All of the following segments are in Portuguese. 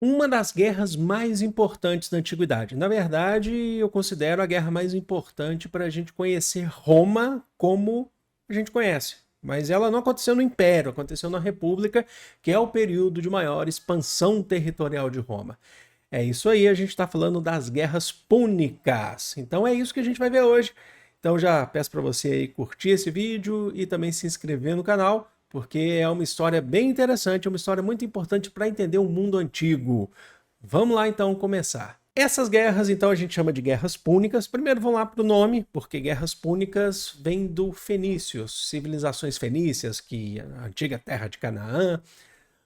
Uma das guerras mais importantes da antiguidade. Na verdade, eu considero a guerra mais importante para a gente conhecer Roma como a gente conhece. Mas ela não aconteceu no Império, aconteceu na República, que é o período de maior expansão territorial de Roma. É isso aí, a gente está falando das guerras púnicas. Então é isso que a gente vai ver hoje. Então já peço para você aí curtir esse vídeo e também se inscrever no canal, porque é uma história bem interessante, é uma história muito importante para entender o mundo antigo. Vamos lá então começar. Essas guerras, então, a gente chama de guerras púnicas. Primeiro vamos lá para o nome, porque guerras púnicas vem do fenícios, civilizações fenícias, que a antiga terra de Canaã,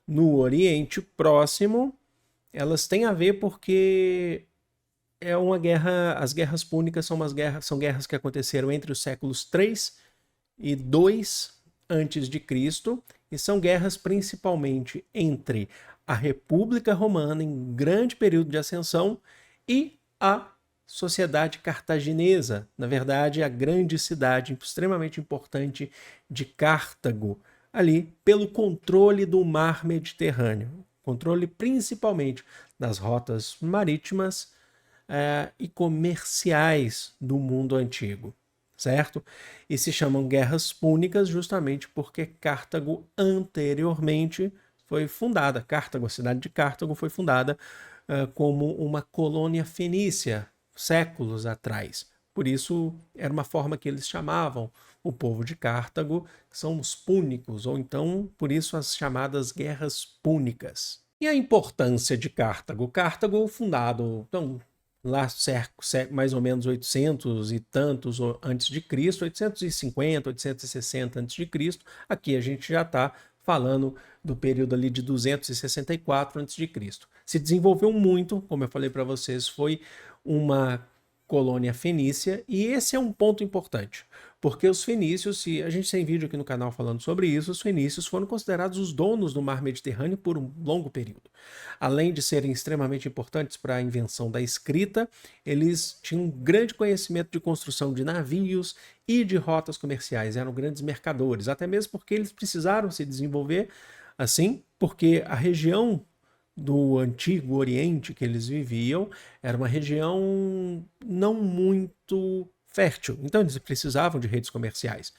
no Oriente Próximo, elas têm a ver porque é uma guerra. As guerras púnicas são guerras que aconteceram entre os séculos 3 e 2 antes de Cristo, e são guerras principalmente entre a República Romana em grande período de ascensão e a sociedade cartaginesa, na verdade, a grande cidade extremamente importante de Cartago, ali pelo controle do mar Mediterrâneo, controle principalmente das rotas marítimas e comerciais do mundo antigo, certo? E se chamam guerras púnicas justamente porque Cartago anteriormente foi fundada. Cartago, a cidade de Cartago, foi fundada como uma colônia fenícia séculos atrás. Por isso era uma forma que eles chamavam o povo de Cartago, que são os púnicos, ou então por isso as chamadas guerras púnicas. E a importância de Cartago? Cartago, fundado então, lá mais ou menos 800 e tantos antes de Cristo, 850, 860 antes de Cristo. Aqui a gente já está falando do período ali de 264 antes de Cristo. Se desenvolveu muito, como eu falei para vocês, foi uma colônia fenícia, e esse é um ponto importante, porque os fenícios, se a gente tem vídeo aqui no canal falando sobre isso, os fenícios foram considerados os donos do mar Mediterrâneo por um longo período. Além de serem extremamente importantes para a invenção da escrita, eles tinham um grande conhecimento de construção de navios e de rotas comerciais, eram grandes mercadores, até mesmo porque eles precisaram se desenvolver assim, porque a região do Antigo Oriente que eles viviam era uma região não muito fértil, então eles precisavam de redes comerciais.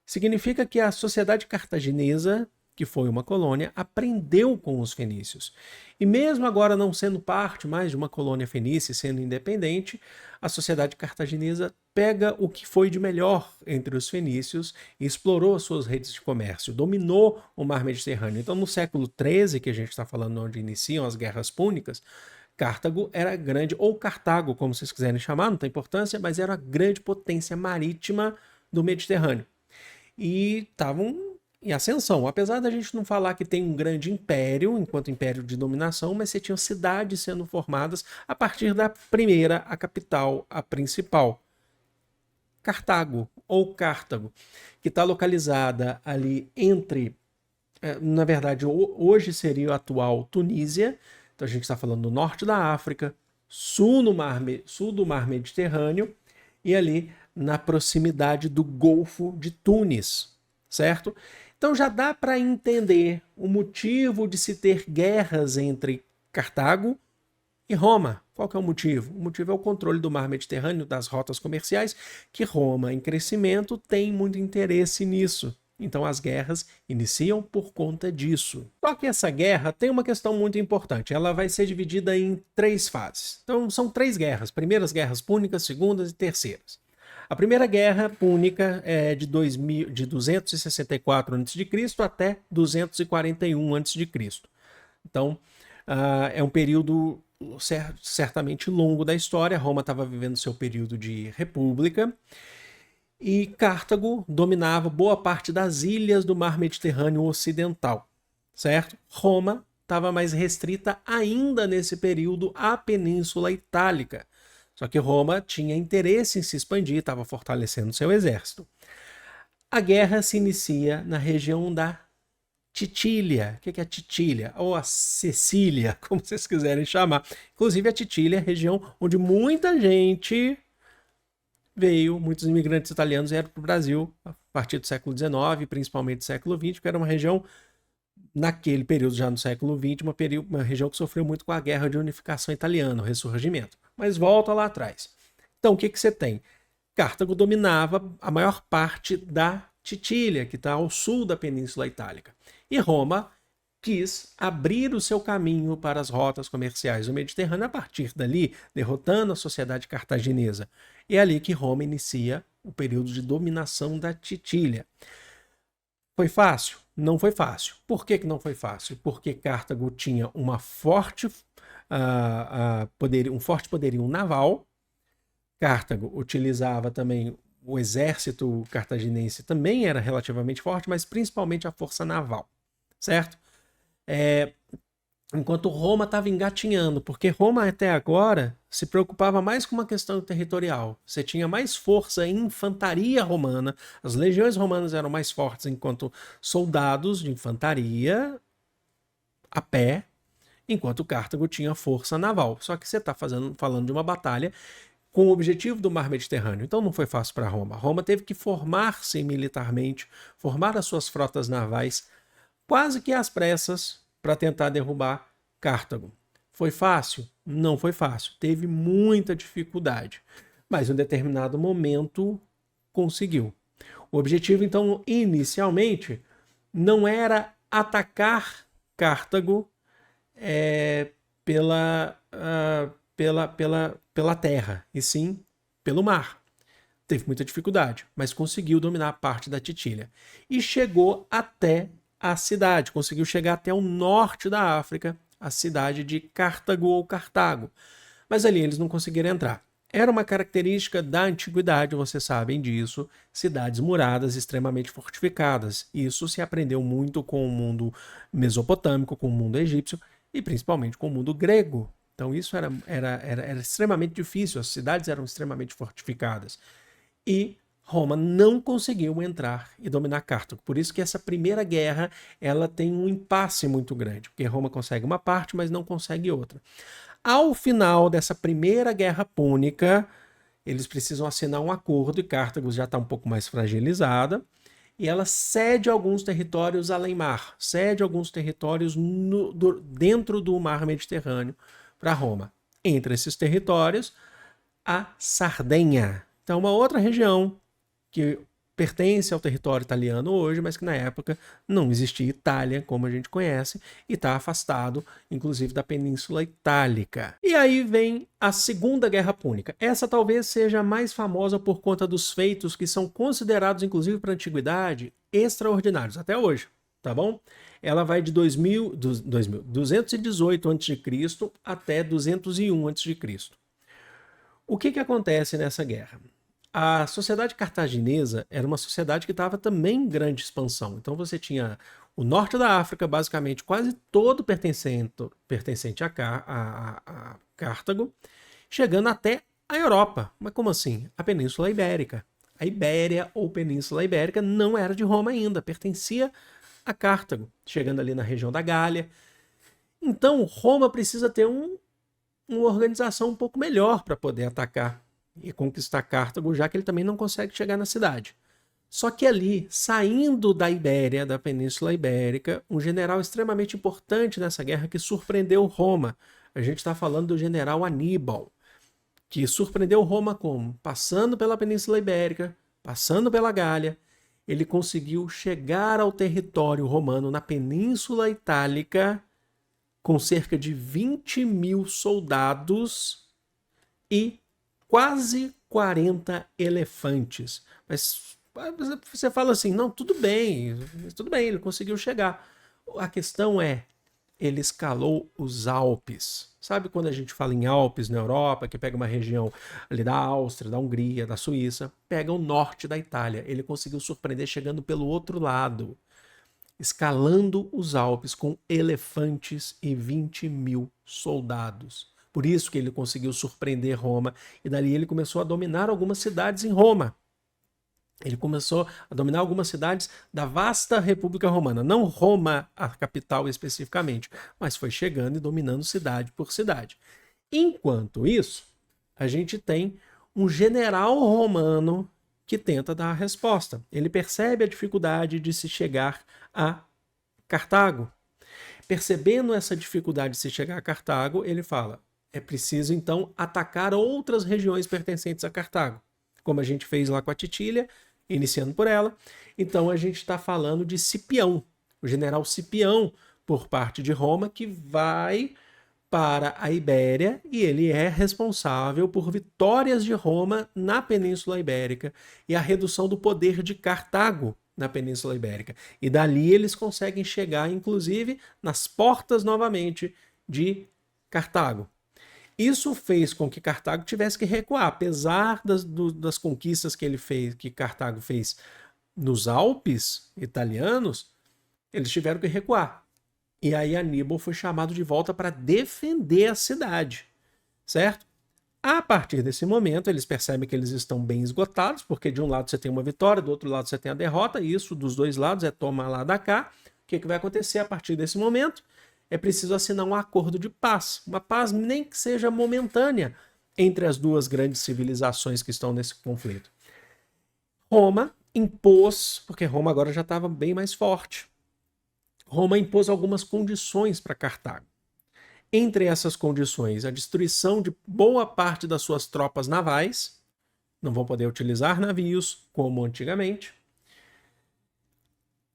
Significa que a sociedade cartaginesa, que foi uma colônia, aprendeu com os fenícios. E mesmo agora não sendo parte mais de uma colônia fenícia, sendo independente, a sociedade cartaginesa pega o que foi de melhor entre os fenícios e explorou as suas redes de comércio, dominou o mar Mediterrâneo. Então, no século XIII, que a gente está falando onde iniciam as guerras púnicas, Cartago era grande, ou Cartago, como vocês quiserem chamar, não tem importância, mas era a grande potência marítima do Mediterrâneo. E estavam em ascensão. Apesar da gente não falar que tem um grande império, enquanto império de dominação, mas você tinha cidades sendo formadas a partir da primeira, a capital, a principal, Cartago, ou Cartago, que está localizada ali entre, na verdade, hoje seria a atual Tunísia, então a gente está falando do norte da África, sul do mar Mediterrâneo, e ali na proximidade do Golfo de Tunis, certo? Então já dá para entender o motivo de se ter guerras entre Cartago e Roma. Qual que é o motivo? O motivo é o controle do mar Mediterrâneo, das rotas comerciais, que Roma, em crescimento, tem muito interesse nisso. Então as guerras iniciam por conta disso. Só que essa guerra tem uma questão muito importante. Ela vai ser dividida em 3 fases. Então são 3 guerras. Primeiras guerras púnicas, segundas e terceiras. A primeira guerra púnica é de 264 a.C. até 241 a.C. Então, é um período certamente longo da história. Roma estava vivendo seu período de república e Cartago dominava boa parte das ilhas do mar Mediterrâneo Ocidental, certo? Roma estava mais restrita ainda nesse período à Península Itálica. Só que Roma tinha interesse em se expandir, estava fortalecendo seu exército. A guerra se inicia na região da Titília. O que é a Titília? Ou a Sicília, como vocês quiserem chamar. Inclusive a Titília é a região onde muita gente veio, muitos imigrantes italianos vieram para o Brasil a partir do século XIX, principalmente do século XX, que era uma região naquele período, já no século XX, uma região que sofreu muito com a Guerra de Unificação Italiana, o Ressurgimento. Mas volta lá atrás. Então, o que você tem? Cartago dominava a maior parte da Titília, que está ao sul da Península Itálica. E Roma quis abrir o seu caminho para as rotas comerciais do Mediterrâneo a partir dali, derrotando a sociedade cartaginesa. E é ali que Roma inicia o período de dominação da Titília. Foi fácil? Não foi fácil. Por que não foi fácil? Porque Cartago tinha um forte poderio naval. Cartago utilizava também o exército cartaginense, também era relativamente forte, mas principalmente a força naval, certo? Enquanto Roma estava engatinhando, porque Roma até agora se preocupava mais com uma questão territorial. Você tinha mais força em infantaria romana, as legiões romanas eram mais fortes enquanto soldados de infantaria a pé, enquanto Cartago tinha força naval. Só que você está falando de uma batalha com o objetivo do mar Mediterrâneo. Então não foi fácil para Roma. Roma teve que formar-se militarmente, formar as suas frotas navais, quase que às pressas, para tentar derrubar Cartago. Foi fácil? Não foi fácil. Teve muita dificuldade. Mas em um determinado momento conseguiu. O objetivo, então, inicialmente, não era atacar Cartago pela terra, e sim pelo mar. Teve muita dificuldade, mas conseguiu dominar parte da Titília. E chegou até a cidade, conseguiu chegar até o norte da África, a cidade de Cartago ou Cartago. Mas ali eles não conseguiram entrar. Era uma característica da antiguidade, vocês sabem disso, cidades muradas extremamente fortificadas. Isso se aprendeu muito com o mundo mesopotâmico, com o mundo egípcio e principalmente com o mundo grego. Então isso era extremamente difícil, as cidades eram extremamente fortificadas. E Roma não conseguiu entrar e dominar Cartago. Por isso que essa primeira guerra ela tem um impasse muito grande, porque Roma consegue uma parte, mas não consegue outra. Ao final dessa primeira guerra púnica, eles precisam assinar um acordo e Cartago já está um pouco mais fragilizada, e ela cede alguns territórios além-mar, cede alguns territórios dentro do mar Mediterrâneo para Roma. Entre esses territórios, a Sardenha. Então, uma outra região que pertence ao território italiano hoje, mas que na época não existia Itália, como a gente conhece, e está afastado, inclusive, da Península Itálica. E aí vem a Segunda Guerra Púnica. Essa talvez seja a mais famosa por conta dos feitos que são considerados, inclusive para a antiguidade, extraordinários, até hoje, tá bom? Ela vai de 218 a.C. até 201 a.C. O que acontece nessa guerra? A sociedade cartaginesa era uma sociedade que estava também em grande expansão. Então você tinha o norte da África, basicamente quase todo pertencente a Cartago, chegando até a Europa. Mas como assim? A Península Ibérica. A Ibéria ou Península Ibérica não era de Roma ainda, pertencia a Cartago, chegando ali na região da Gália. Então Roma precisa ter uma organização um pouco melhor para poder atacar e conquistar Cartago, já que ele também não consegue chegar na cidade. Só que ali, saindo da Ibéria, da Península Ibérica, um general extremamente importante nessa guerra que surpreendeu Roma. A gente está falando do general Aníbal, que surpreendeu Roma como? Passando pela Península Ibérica, passando pela Gália, ele conseguiu chegar ao território romano na Península Itálica com cerca de 20.000 soldados e quase 40 elefantes. Mas você fala assim, não, tudo bem, ele conseguiu chegar. A questão é, ele escalou os Alpes. Sabe quando a gente fala em Alpes na Europa, que pega uma região ali da Áustria, da Hungria, da Suíça, pega o norte da Itália. Ele conseguiu surpreender chegando pelo outro lado, escalando os Alpes com elefantes e 20.000 soldados. Por isso que ele conseguiu surpreender Roma, e dali ele começou a dominar algumas cidades em Roma. Ele começou a dominar algumas cidades da vasta República Romana, não Roma, a capital especificamente, mas foi chegando e dominando cidade por cidade. Enquanto isso, a gente tem um general romano que tenta dar a resposta. Ele percebe a dificuldade de se chegar a Cartago. Percebendo essa dificuldade de se chegar a Cartago, ele fala, é preciso então atacar outras regiões pertencentes a Cartago, como a gente fez lá com a Titília, iniciando por ela. Então a gente está falando de Cipião, o general Cipião, por parte de Roma, que vai para a Ibéria e ele é responsável por vitórias de Roma na Península Ibérica e a redução do poder de Cartago na Península Ibérica. E dali eles conseguem chegar, inclusive, nas portas novamente de Cartago. Isso fez com que Cartago tivesse que recuar, apesar das conquistas que ele fez, que Cartago fez nos Alpes italianos, eles tiveram que recuar. E aí Aníbal foi chamado de volta para defender a cidade, certo? A partir desse momento, eles percebem que eles estão bem esgotados, porque de um lado você tem uma vitória, do outro lado você tem a derrota, e isso dos dois lados é toma lá da cá. O que vai acontecer a partir desse momento? É preciso assinar um acordo de paz, uma paz nem que seja momentânea entre as duas grandes civilizações que estão nesse conflito. Roma impôs, porque Roma agora já estava bem mais forte, Roma impôs algumas condições para Cartago. Entre essas condições, a destruição de boa parte das suas tropas navais, não vão poder utilizar navios como antigamente,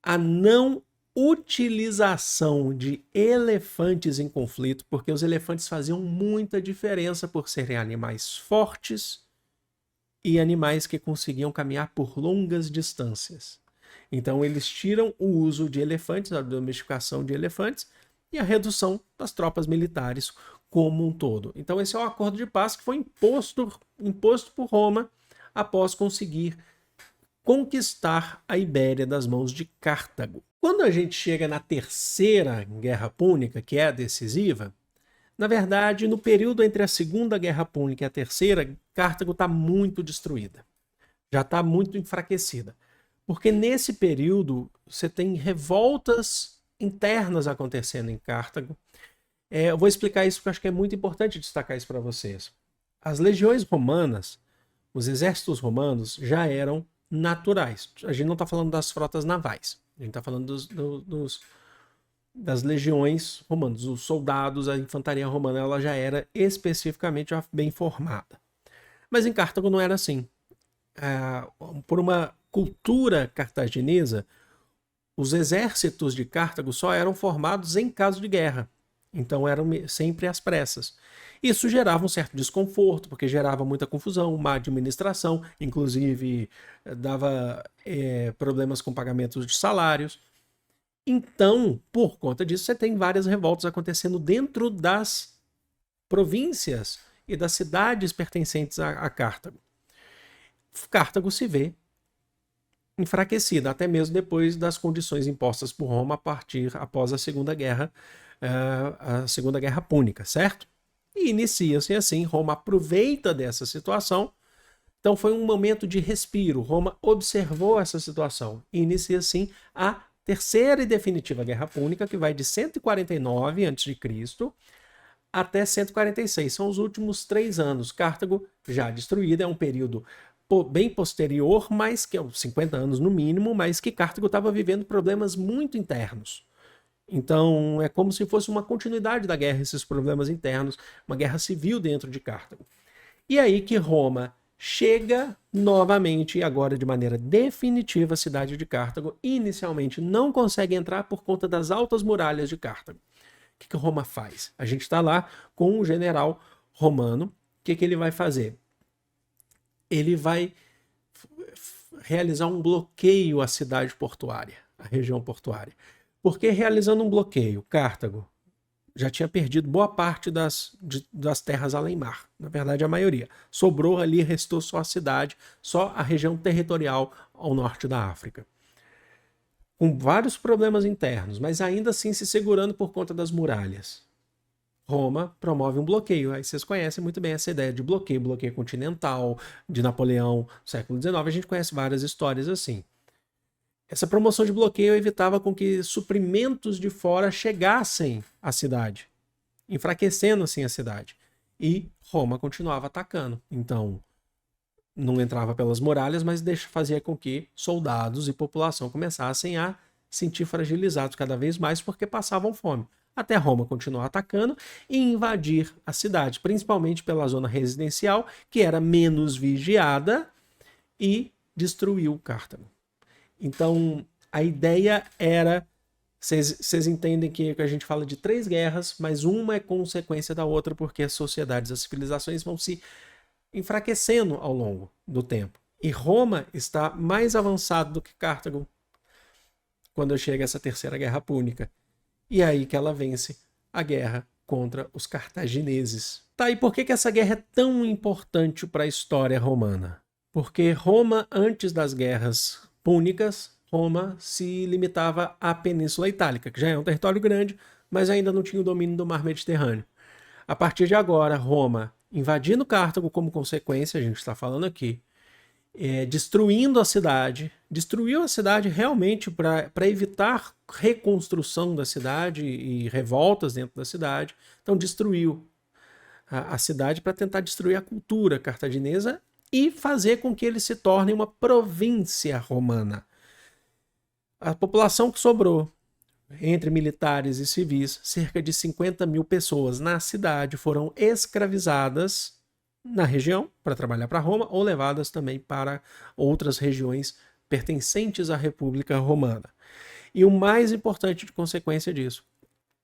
a não utilização de elefantes em conflito, porque os elefantes faziam muita diferença por serem animais fortes e animais que conseguiam caminhar por longas distâncias. Então eles tiram o uso de elefantes, a domesticação de elefantes e a redução das tropas militares como um todo. Então esse é o acordo de paz que foi imposto por Roma após conseguir conquistar a Ibéria das mãos de Cartago. Quando a gente chega na Terceira Guerra Púnica, que é a decisiva, na verdade, no período entre a Segunda Guerra Púnica e a Terceira, Cartago está muito destruída. Já está muito enfraquecida. Porque nesse período você tem revoltas internas acontecendo em Cartago. Eu vou explicar isso porque eu acho que é muito importante destacar isso para vocês. As legiões romanas, os exércitos romanos já eram naturais. A gente não está falando das frotas navais. A gente está falando das legiões romanas. Os soldados, a infantaria romana, ela já era especificamente bem formada. Mas em Cartago não era assim. Por uma cultura cartaginesa, os exércitos de Cartago só eram formados em caso de guerra. Então eram sempre às pressas. Isso gerava um certo desconforto, porque gerava muita confusão, má administração, inclusive dava problemas com pagamentos de salários. Então, por conta disso, você tem várias revoltas acontecendo dentro das províncias e das cidades pertencentes a Cartago. Cartago se vê enfraquecida, até mesmo depois das condições impostas por Roma após a Segunda Guerra Púnica, certo? E inicia-se assim, Roma aproveita dessa situação, então foi um momento de respiro, Roma observou essa situação e inicia assim a Terceira e definitiva Guerra Púnica, que vai de 149 a.C. até 146, são os últimos 3 anos. Cartago já destruída, é um período bem posterior, mas que é 50 anos no mínimo, mas que Cartago estava vivendo problemas muito internos. Então é como se fosse uma continuidade da guerra, esses problemas internos, uma guerra civil dentro de Cartago. E aí que Roma chega novamente, agora de maneira definitiva, à cidade de Cartago, e inicialmente não consegue entrar por conta das altas muralhas de Cartago. O que Roma faz? A gente está lá com um general romano, o que ele vai fazer? Ele vai realizar um bloqueio à cidade portuária, à região portuária. Porque realizando um bloqueio, Cartago já tinha perdido boa parte das terras além-mar, na verdade a maioria. Sobrou ali, restou só a cidade, só a região territorial ao norte da África. Com vários problemas internos, mas ainda assim se segurando por conta das muralhas. Roma promove um bloqueio. Aí vocês conhecem muito bem essa ideia de bloqueio continental, de Napoleão, no século XIX. A gente conhece várias histórias assim. Essa promoção de bloqueio evitava com que suprimentos de fora chegassem à cidade, enfraquecendo assim a cidade. E Roma continuava atacando. Então, não entrava pelas muralhas, mas fazia com que soldados e população começassem a sentir fragilizados cada vez mais porque passavam fome. Até Roma continuar atacando e invadir a cidade, principalmente pela zona residencial, que era menos vigiada, e destruiu Cartago. Então, a ideia era... Vocês entendem que a gente fala de 3 guerras, mas uma é consequência da outra, porque as sociedades, as civilizações vão se enfraquecendo ao longo do tempo. E Roma está mais avançado do que Cartago quando chega essa terceira guerra púnica. E é aí que ela vence a guerra contra os cartagineses. Tá, e por que essa guerra é tão importante para a história romana? Porque Roma, antes das guerras púnicas, Roma se limitava à Península Itálica, que já é um território grande, mas ainda não tinha o domínio do Mar Mediterrâneo. A partir de agora, Roma invadindo Cartago como consequência, a gente está falando aqui, destruiu a cidade realmente para evitar reconstrução da cidade e revoltas dentro da cidade. Então destruiu a cidade para tentar destruir a cultura cartaginesa e fazer com que ele se torne uma província romana. A população que sobrou, entre militares e civis, cerca de 50 mil pessoas na cidade foram escravizadas na região para trabalhar para Roma ou levadas também para outras regiões pertencentes à República Romana. E o mais importante de consequência disso,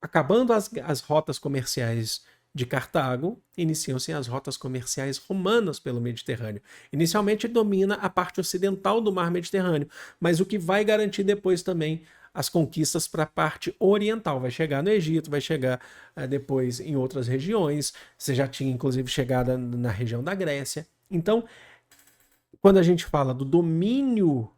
acabando as rotas comerciais de Cartago, iniciam-se as rotas comerciais romanas pelo Mediterrâneo. Inicialmente domina a parte ocidental do Mar Mediterrâneo, mas o que vai garantir depois também as conquistas para a parte oriental. Vai chegar no Egito, vai chegar depois em outras regiões. Você já tinha, inclusive, chegada na região da Grécia. Então, quando a gente fala do domínio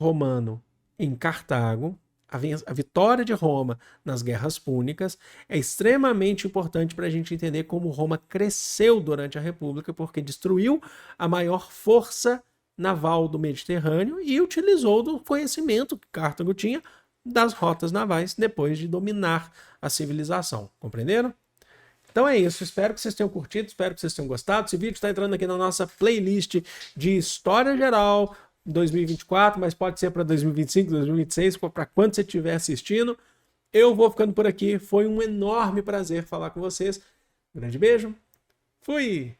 romano em Cartago, a vitória de Roma nas guerras púnicas é extremamente importante para a gente entender como Roma cresceu durante a República, porque destruiu a maior força naval do Mediterrâneo e utilizou do conhecimento que Cartago tinha das rotas navais depois de dominar a civilização. Compreenderam? Então é isso, espero que vocês tenham curtido, espero que vocês tenham gostado. Esse vídeo está entrando aqui na nossa playlist de História Geral 2024, mas pode ser para 2025, 2026, para quando você estiver assistindo. Eu vou ficando por aqui, foi um enorme prazer falar com vocês. Um grande beijo, fui!